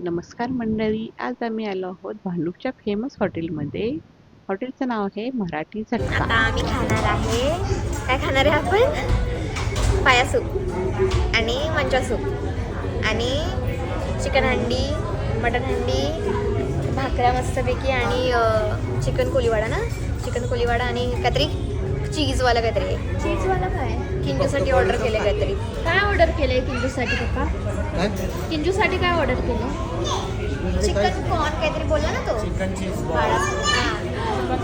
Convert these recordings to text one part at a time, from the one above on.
नमस्कार मंडळी, आज आम्ही आलो आहोत भांडूपच्या फेमस हॉटेलमध्ये. हॉटेलचं नाव आहे मराठी झटका. आता आम्ही खाणार आहे, काय खाणार आहे आपण? पाया सूप आणि मंचा सूप आणि चिकन हंडी, मटन हंडी, भाकऱ्या मस्तपैकी आणि चिकन कोलीवाडा ना, चिकन कोलीवाडा आणि काहीतरी चीजवाला काहीतरी आहे. चीजवाला काय? किंजूसाठी ऑर्डर केलं काहीतरी. काय ऑर्डर केलंय किंजूसाठी पप्पा? किंजूसाठी काय ऑर्डर केलं? चिकन कॉर्न काहीतरी बोलला ना तो, chicken cheese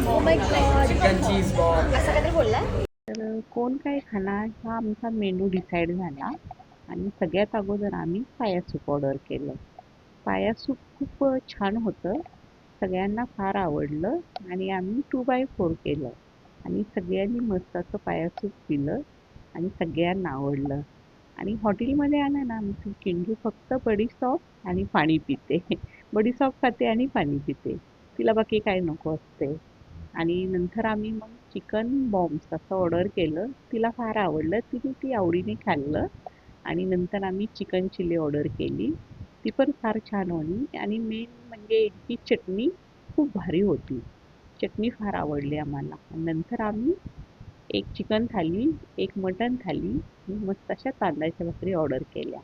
oh my God. Chicken cheese ball असं काहीतरी बोलला. तर कोण काय खाणार हा आमचा मेनू डिसाईड झाला आणि सगळ्यात अगोदर आम्ही पाया सूप ऑर्डर केलं. पाया सूप खूप छान होतं, सगळ्यांना फार आवडलं आणि आम्ही 2x4 केलं आणि सगळ्यांनी मस्त असं पाया सूप पिलं आणि सगळ्यांना आवडलं. आणि हॉटेलमध्ये आलं ना, आमची किंजू फक्त बडीशॉप आणि पाणी पिते. बडीशॉप खाते आणि पाणी पिते, तिला बाकी काय नको असते. आणि नंतर आम्ही मग चिकन बॉम्ब्स असं ऑर्डर केलं, तिला फार आवडलं, तिने ती आवडीने खाल्लं. आणि नंतर आम्ही चिकन चिली ऑर्डर केली, ती पण फार छान होती. आणि मेन म्हणजे इथली चटणी खूप भारी होती, चटणी फार आवडली आम्हाला. नंतर आम्ही एक चिकन थाली, एक मटन थाली आणि मस्त अशा तांदळाच्या भाकरी ऑर्डर केल्या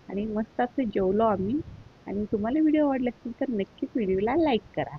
आणि मस्त असं जेवलो आम्ही. आणि तुम्हाला व्हिडिओ आवडला असेल तर नक्कीच व्हिडिओला लाईक करा.